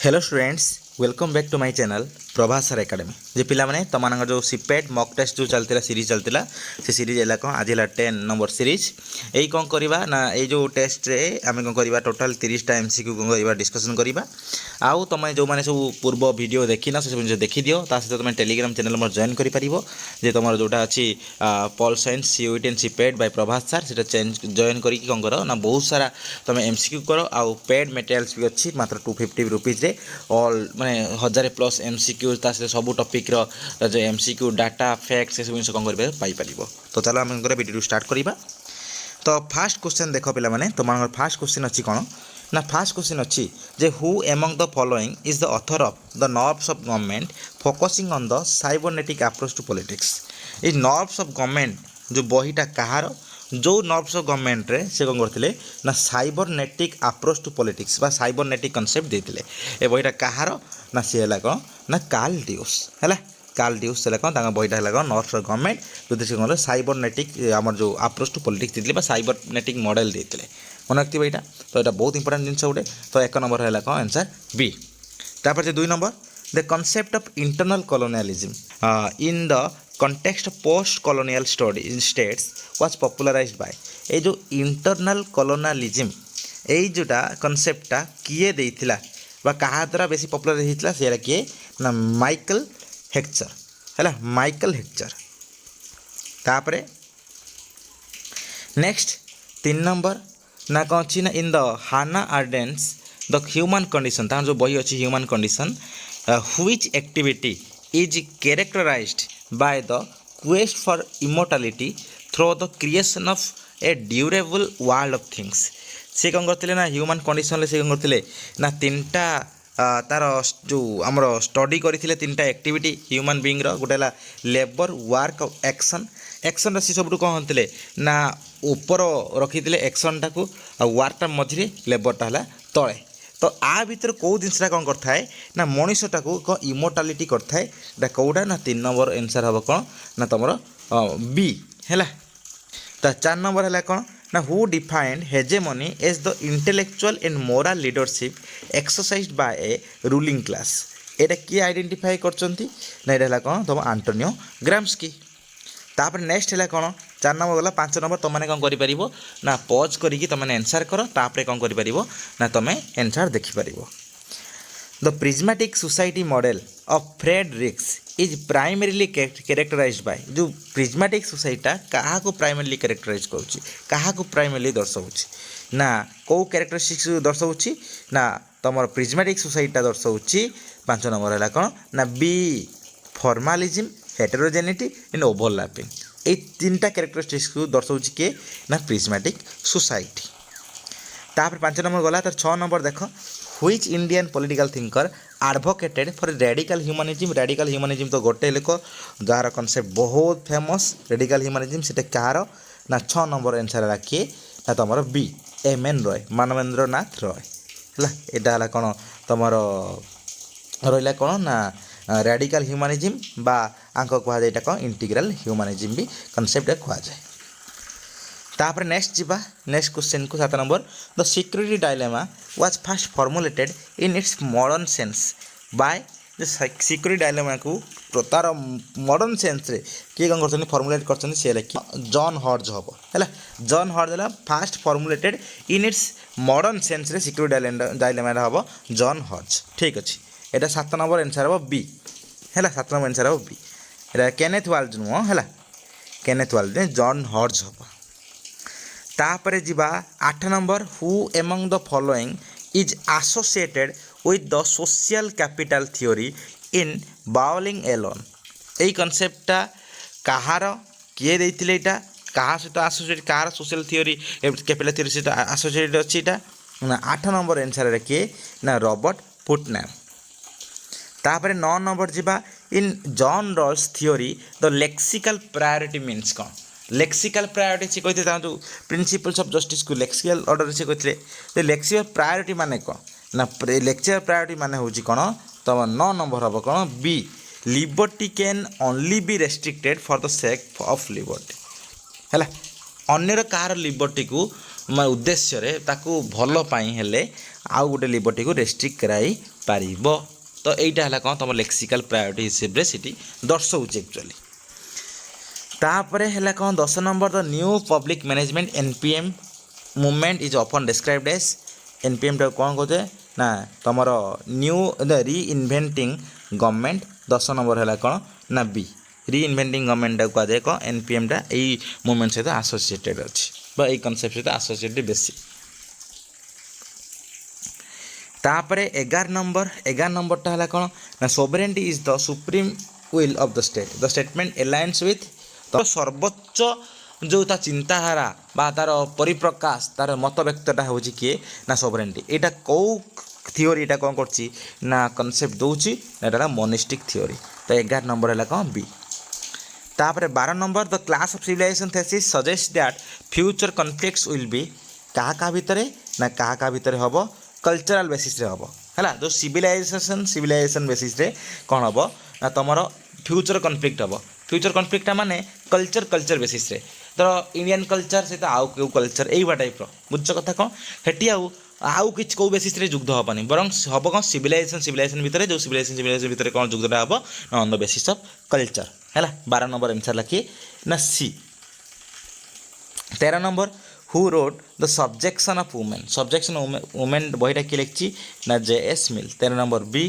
Hello students welcome back to my channel Prabhas sir academy जे पिला माने तमान जो सीपेट मॉक टेस्ट जो चलता सीरीज चलता से सीरीज है कौन आज है 10 नंबर सीरीज यही कौन करवा ना ये जो टेस्ट रे आम कौन करवा टोटाल 30टा एमसीक्यू कौन करवा डिस्कसन करवा आउ तुम जो मैंने सब पूर्व वीडियो देखी ना से सब देखी दियो ता सहित तुम टेलीग्राम चैनल मोर जॉइन कर पारिबो जे तुम जोटा अच्छी pol science CUET and CPET by Prabhas sir से चेंज जॉइन करके कौन कर ना बहुत सारा तुम एमसीक्यू कर आउ पेड मटेरियल्स भी अच्छी मात्र 250 रुपीज रे ऑल माने 1000+ एमसीक्यू ता से सब टॉपिक रो जो एमसीक्यू डाटा फैक्ट से सब जिन कौन कर पाई पारिबो। तो चलो आम वीडियो स्टार्ट करवा। तो फास्ट क्वेश्चन देख पे मैंने तुम फास्ट क्वेश्चन अच्छी कौन ना फास्ट क्वेश्चन अच्छी जे who among the following is the author of the norms of government focusing on the cybernetic approach to politics. ये नॉर्म्स ऑफ गवर्नमेंट जो बहीटा कहार जो नॉर्म्स ऑफ गवर्नमेंट रे से कौन करते ना साइबरनेटिक अप्रोच टू पॉलिटिक्स बा साइबरनेटिक कॉन्सेप्ट देते ए बहीटा कहार ना सी है कौन ना कार्ल ड्यूस है कार्ल ड्यूस से कौन बहीटा है कौन नॉर्म्स ऑफ गवर्नमेंट जो से कौन साइबरनेटिक आम जो अप्रोच टू पॉलिटिक्स देते साइबरनेटिक मॉडल देते मन रखिए यहाँ। तो यहाँ बहुत इंपोर्टेंट जिन गोटे। तो 1 नंबर है कौन आंसर बी। तापर से 2 number the concept of internal colonialism in the context of post colonial states was popularized by ये जो इंटरनल कॉलोनियलिज्म यही जोटा कॉन्सेप्टटा किए देइथिला बा कहा द्वारा बेसी पॉपुलर होइथिला सेरा किए ना माइकल हेक्चर हैला माइकल हेक्चर। तापरे नेक्स्ट 3 नंबर ना कौन अच्छी ना in the Hannah Arendt's the human condition तार जो बही अच्छी human condition which activity is characterized by the quest for immortality through the creation of a durable world of things। से कौन करते ना ह्यूमन कंडीशन से कौन करते ना 3टा तार जो आमर स्टडी करते 3टा एक्टिविटी ह्यूमन बीइंग रो गोटे लेबर वर्क एक्शन एक्शन सी सब कौन होते ना ऊपर रखी एक्शन टाक वर्कटा मझे लेबरटा है तले। तो आ भीतर कौ जिनसा कौन करता ना मनीषटा को इमोर्टालिटी करता कौटा ना 3 नंबर आंसर हम कौन ना तुम बी है। तो 4 नंबर है कौन ना who defined hegemony as the intellectual and moral leadership exercised by a ruling class. एटा किए आइडेंटिफाई करछंती ना एटा कौन तुम आंटोनियो ग्राम्स्की। तापर नेक्स्ट है कौन 4 नंबर गला 5 नंबर तुम मैंने कौन कर ना पॉज करके तुमने आंसर कर तापर कौन कर ना तुम आंसर देखिपर। The prismatic society model of Fred Riggs is primarily characterized by जो प्रिज्मेटिक सोसाइटा क्या प्राइमरीली कैरेक्टराइज करूँ प्राइमरीली दर्शाऊँ ना कौ कैरेक्टरिस्टिक्स दर्शाऊँ ना तुम प्रिज्मेटिक सोसाइटा दर्शाऊँ 5 नंबर है कौन ना बी फॉर्मालिज्म हेटेरोजेनिटी एंड ओवरलैपिंग ये 3टा कैरेक्टरिस्टिक्स को दर्शाऊँ किए ना प्रिज्मेटिक सोसाइटी। तापर 5 नंबर गला तो 6 नंबर देख which Indian political thinker advocated for radical humanism तो गोटे लोक जार कॉन्सेप्ट बहुत फेमस रेडिकल ह्यूमनिज्म से कहार ना 6 नंबर आंसर है किए ना तुम बी एम.एन. रॉय मानवेंद्र नाथ रॉय है यहाँ कौन तुम रहा कौन ना रेडिकल ह्यूमनिज्म बा आंक कहुए कौन इंटीग्रल ह्यूमनिज्म भी कॉन्सेप्ट कहुए। तापर नेक्स्ट जीवा नेक्स्ट क्वेश्चन को 7 number the security dilemma was first formulated in its modern sense by the security dilemma को तार मॉडर्न सेंस रे किए कौन कर फॉर्मुलेट कर जॉन हॉर्ज हम है John Horde fast formulated in its modern sense रे सिक्योरिटी डायलेमा हम जॉन हॉर्ज। ठीक अच्छे यहाँ 7 नंबर आंसर हम बी है 7 नंबर आंसर हम बी यहाँ केनेथ वाल्ज नुह है केनेथ वाल्ज जॉन हॉर्ज हम। तापर जीवा 8 number who among the following is associated with the social capital theory in bowling alone. यही कॉन्सेप्टटा कहार किए देइथिले एटा कहा सहित एसोसिएट कहार सोशल थ्योरी कैपिटल थ्योरी सहित एसोसिएटेड अच्छी ना 8 नंबर आंसर है किए ना रॉबर्ट पुटनम। तापर 9 नंबर जीवा in John Rawls theory the lexical priority means कौन लेक्सिकल प्रायोरिटी से कहते जो प्रिंसिपल्स ऑफ जस्टिस को लेक्सिकल ऑर्डर से कहते तो लेक्सिकल प्रायोरिटी माने कौन ना लेक्सिकल प्रायोरिटी माने हूँ कौन तुम 9 नंबर हम कौन B liberty can only be restricted for the sake of liberty है अन्यर कहार लिबर्टी को ଉଦ୍ଦେଶ୍ୟରେ ତାକୁ ଭଲ ପାଇଁ ହେଲେ ଆଉ ଗୋଟେ ଲିବର୍ଟିକୁ ରେଷ୍ଟ୍ରିକ୍ଟ କରାଇ ପାରିବ। ତ ଏଇଟା ହେଲା କ'ଣ ତୁମ ଲେକ୍ସିକାଲ ପ୍ରାୟୋରିଟି ହିସାବରେ ସେଠି ଦର୍ଶାଉଛି ଆକ୍ଚୁଆଲି। ତାପରେ ହେଲା କ'ଣ 10 number the new public management NPM movement is often described as NPMଟାକୁ କ'ଣ କହୁଛେ ନା ତୁମର ନ୍ୟୁ ରିଇନଭେଣ୍ଟିଂ ଗଭର୍ଣ୍ଣମେଣ୍ଟ। 10 ନମ୍ବର ହେଲା କ'ଣ ନା ବି ରିଇନଭେଣ୍ଟିଂ ଗଭର୍ଣ୍ଣମେଣ୍ଟଟାକୁ କୁହାଯାଏ କ'ଣ NPMଟା ଏଇ ମୁଭମେଣ୍ଟ ସହିତ ଆସୋସିଏଟେଡ଼ ଅଛି ବା ଏଇ କନସେପ୍ଟ ସହିତ ଆସୋସିଏଟେଡ଼ ବେଶୀ। ତାପରେ 11 ନମ୍ବରଟା ହେଲା କ'ଣ ନା sovereignty is the supreme will of the state the statement aligns with ତ ସର୍ବୋଚ୍ଚ ଯେଉଁ ତା ଚିନ୍ତାଧାରା ବା ତାର ପରିପ୍ରକାଶ ତାର ମତ ବ୍ୟକ୍ତଟା ହେଉଛି କିଏ ନା ସୋଭରେନିଟି। ଏଇଟା କେଉଁ ଥିଓରି ଏଇଟା କ'ଣ କରୁଛି ନା କନସେପ୍ଟ ଦେଉଛି ଏଇଟା ହେଲା ମୋନିଷ୍ଟିକ୍ ଥିଓରି। ତ 11 ନମ୍ବର ହେଲା କ'ଣ ବି। ତାପରେ 12 number the clash of civilization thesis suggest that future conflicts will be କାହା ଭିତରେ ନା କାହା ଭିତରେ ହେବ କଲଚରାଲ ବେସିସ୍ରେ ହେବ ହେଲା। ଯେଉଁ ସିଭିଲାଇଜେସନ୍ ବେସିସ୍ରେ କ'ଣ ହେବ ନା ତୁମର ଫ୍ୟୁଚର କନଫ୍ଲିକ୍ଟ ହେବ। ଫ୍ୟୁଚର କନଫ୍ଲିକ୍ଟଟା ମାନେ କଲଚର ବେସିସ୍ରେ ଧର ଇଣ୍ଡିଆନ୍ କଲଚର ସହିତ ଆଉ କେଉଁ କଲଚର ଏଇଭଳିଆ ଟାଇପ୍ର ବୁଝଛ କଥା କ'ଣ। ସେଠି ଆଉ କିଛି କେଉଁ ବେସିସ୍ରେ ଯୁଦ୍ଧ ହେବନି ବରଂ ହେବ କ'ଣ ସିଭିଲାଇଜେସନ୍ ଭିତରେ ଯେଉଁ ସିଭିଲାଇଜେସନ୍ ଭିତରେ କ'ଣ ଯୁଦ୍ଧଟା ହେବ ନା on the basis of culture ହେଲା। 12 ନମ୍ବର ଆନ୍ସର୍ ହେଲା କିଏ ନା C. 13 number who wrote the subjection of women ବହିଟା କିଏ ଲେଖିଛି ନା JS ମିଲ୍। 13 ନମ୍ବର ବି।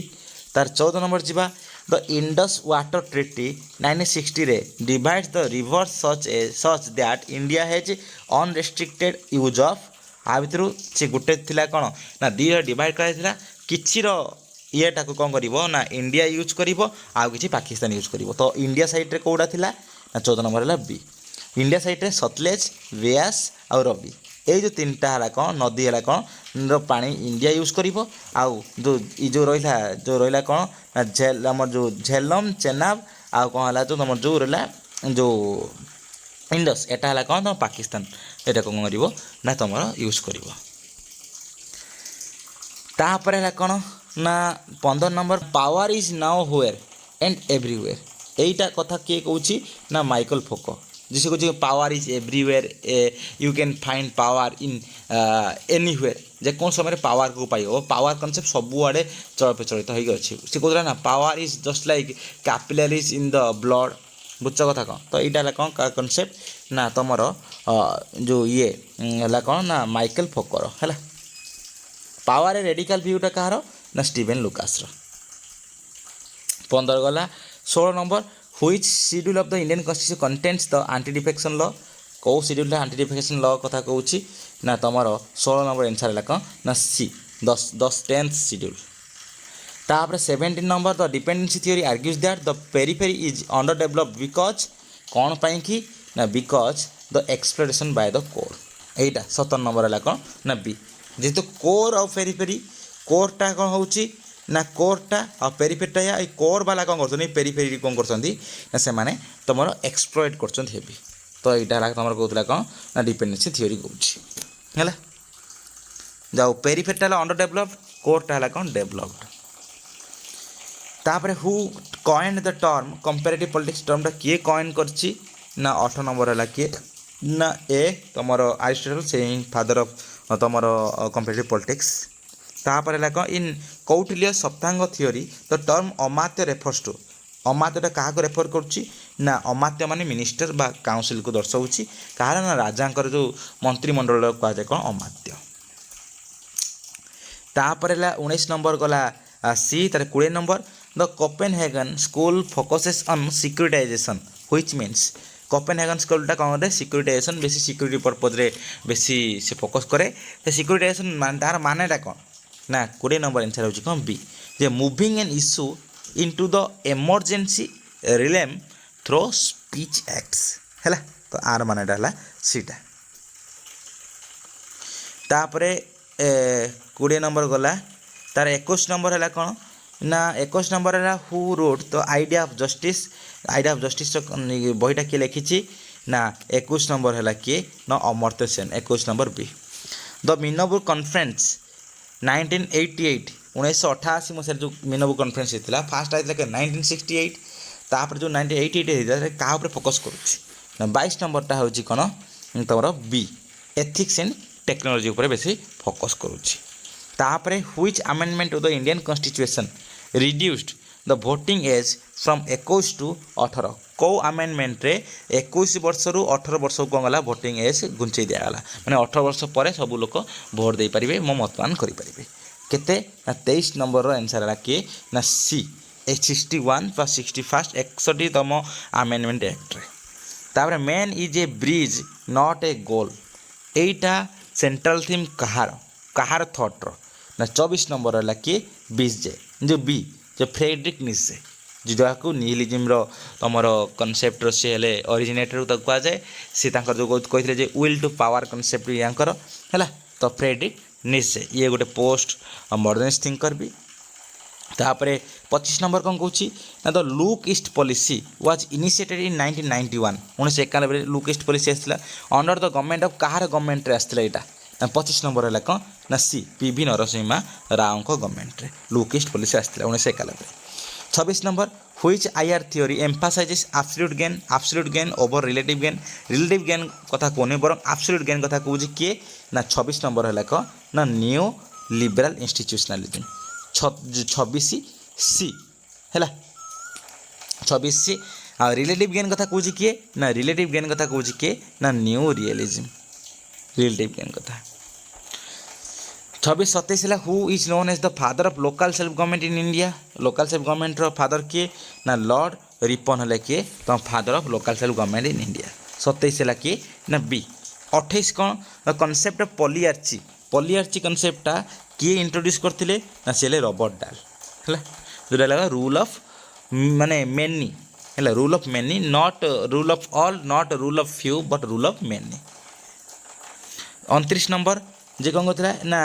ତାର 14 ନମ୍ବର ଯିବା ଦ ଇଣ୍ଡସ୍ ୱାଟର ଟ୍ରିଟି 1960ରେ divides the rivers such that India has unrestricted use of. ଆ ଭିତରୁ ସେ ଗୋଟେ ଥିଲା କ'ଣ ନା ଦୁଇରେ ଡିଭାଇଡ଼ କରାଯାଇଥିଲା କିଛିର ଇଏଟାକୁ କ'ଣ କରିବ ନା ଇଣ୍ଡିଆ ୟୁଜ୍ କରିବ ଆଉ କିଛି ପାକିସ୍ତାନ ୟୁଜ୍ କରିବ। ତ ଇଣ୍ଡିଆ ସାଇଡ଼୍ରେ କେଉଁଟା ଥିଲା ନା 14 ନମ୍ବର ହେଲା ବି। ଇଣ୍ଡିଆ ସାଇଡ଼୍ରେ ସତଲେଜ ବ୍ୟାସ ଆଉ ରବି ଏଇ ଯେଉଁ ତିନିଟା ହେଲା କ'ଣ ନଦୀ ହେଲା କ'ଣ ପାଣି ଇଣ୍ଡିଆ ୟୁଜ୍ କରିବ ଆଉ ଯେଉଁ ରହିଲା କ'ଣ ନା ଆମର ଯେଉଁ ଝେଲମ ଚେନାବ ଆଉ କ'ଣ ହେଲା ତୁମର ଯେଉଁ ରହିଲା ଯେଉଁ ଇଣ୍ଡସ୍ ଏଟା ହେଲା କ'ଣ ତୁମ ପାକିସ୍ତାନ ଏଇଟା କ'ଣ କରିବ ନା ତୁମର ୟୁଜ୍ କରିବ। ତାପରେ ହେଲା କ'ଣ ନା 15 number power is now here and everywhere. ଏଇଟା କଥା କିଏ କହୁଛି ନା ମାଇକେଲ ଫୋକୋ। जिसे कौन power is everywhere you can find power in anywhere जेकोन समय पावर को पाइब पावर कनसेप्ट सबुआड़े चल प्रचलित हो सी कहला ना power is just like capillaries in the blood बुझ कथा कौन। तो यहाँ कौन कनसेप्ट ना तुम जो ये है कौन ना माइकेल फोकर है। पावर रेडिकल भ्यूटा कहार ना स्टीवेन लुकास। 15 गला। 16 number Which schedule of the Indian Constitution contains the anti-defection law? कौ शेड्यूल एंटी डिफेक्शन लॉ कथा कहूँ ना तुम 16 नंबर आंसर है कौन ना सी 10th शेड्यूल। तापर 17 number the dependency theory argues that the periphery is under developed because कौन पाई कि ना because the exploration by the core. Etah 17 number है कौन ना बी जेहेतु कोर और पेरिफेरी कोरटा कौन होची ना कोरटा और पेरिफेरीटा या कोर वाला कौन कर पेरिफेरी कौन कर से माने तुम एक्सप्लोएट कर हेवी। तो यहाँ तुम कहला कौन ना डिपेंडेंसी थ्योरी कहूँ जाओ पेरिफेरीटा अंडर डेवलप्ड कोरटा है कौन डेवलप्ड। तापर who coined the term comparative politics टर्मटा किए कॉइन करछि ना 18 नंबर है किए ना ए तुम अरिस्टोटल से फादर ऑफ तुम कंपैरेटिव पॉलिटिक्स। तापर है कौन in Kautilya Saptanga theory the term Amatya refers to अमात्यटा क्या रेफर करुच्ची ना अमात्य माने मिनिस्टर बा काउंसिल को दर्शाऊँगी कहार ना राजांकर जो मंत्रिमंडल कहुए कौन अमात्य। तापर है 19 नंबर गला सी तार 20 number the Copenhagen school focuses on securitization which means Copenhagen स्कूलटा कौन करे सिक्योरिटाइजेशन बेसी सिक्योरिटी पर्पज रे बेसी से फोकस करे। तो सिक्योरिटाइजेशन मान तार मानेटा कौन ना 20 नंबर आंसर हो कौन बी जे moving an issue into the emergency realm through speech acts है। तो आर मानेटा है सीटा। तापर 20 नंबर गला तार 21 नंबर है कौन ना 21 नंबर है who wrote the idea of justice बहीटा किए लिखी ना 21 नंबर है किए ना Amartya Sen 21 number B. The Minnowbrook conference 1988 1988 मसीह जो मीनबुर कॉन्फ्रेंस होता फास्ट आई 1968 तापर जो 1988 क्या फोकस करुच्ची 22 नंबरटा हूँ कौन तुम बी एथिक्स एंड टेक्नोलोजी उपर बेसी फोकस करुच्ची तापर which amendment of the Indian constitution reduced the voting age from 21 to 18 कौ अमेंडमेंट रे 21 वर्ष रु 18 वर्ष को गला वोटिंग एज घुंचई दिगला माने 18 वर्ष पर सब लोक भोट दे पारिबे मो मतदान करि पारिबे केते ना 23 नंबर रो आंसर है कि ना सी 61 प्लस 61 61तम अमेंडमेंट एक्ट रे तापर man is a bridge not a goal एटा सेंट्रल थीम कहार थॉट रो ना 24 नंबर है कि बीजे जो बी जो फ्रेडरिक निसे जो निहिलिज्म रो तमर कनसेप्ट रो से हेले ओरिजिनेटर तो कह जाए सी तांकर जो कहथिले जे विल टू पावर कनसेप्ट यांकर हैला तो फ्रेडरिक निसे ये गोटे पोस्ट मॉडर्निस्ट थिंकर भी तापरे 25 नंबर कौन कहूँ ना the look east policy was initiated in 1991 1991 look east policy आसला अंडर द गवर्नमेंट ऑफ कहार गवर्नमेंट रे आसला एटा 25 नंबर है कौन ना सी पीवी नरसिम्हा राव को गवर्नमेंट रे लुक ईस्ट पॉलिसी आसला 1991 26 नंबर which IR theory emphasizes absolute gain over relative gain कथा कहूनी बर एब्सोल्यूट गेन कथा कहूँ किए ना 26 नंबर है कौन ना न्यू लिबराल इंस्टीट्यूशनलिज्म 26 सी है 26 सी आ रिलेटिव गेन कथा कहूँ किए ना रिलेटिव गेन कथा कहूँ किए ना न्यू रियलिज्म रिलेटिव गेन कथा 26 27 है who is known as the father of local self government in India local self government रो फादर किए ना लॉर्ड रिपन है किए तो father of local self government in India 27 है किए ना बी 28 कौन द कॉन्सेप्ट ऑफ पॉलीआर्ची कॉन्सेप्टटा किए इंट्रोड्यूस करथिले ना से रॉबर्ट डाल है जोटा लगा रूल ऑफ माने मेनी है rule of many not rule of all not rule of few but rule of many 29 number जे कौन कहला ना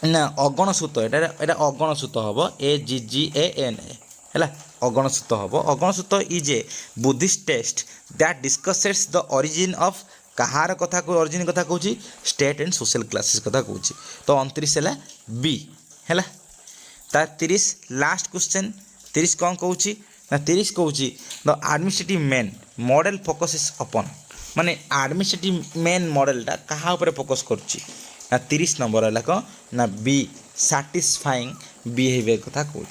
ना अगणसूत एटा अगणसूत हम AGGANA है अगणसूत हम Agganna Sutta is a Buddhist text that discusses the origin of कहार कथा को ओरिजिन कथा कहूँ स्टेट एंड सोशल क्लासेस कथा कहूँ तो 29 है बी है तार 30 लास्ट क्वेश्चन 30 कौन कहूँ ना 30 कहूँ the administrative man model focuses अपन माने एडमिनिस्ट्रेटिव मेन मॉडलटा कहा ऊपर फोकस करुच्ची ना 30 नंबर है कौन ना बी सैटिस्फाइंग बिहेवियर कथा कहूँ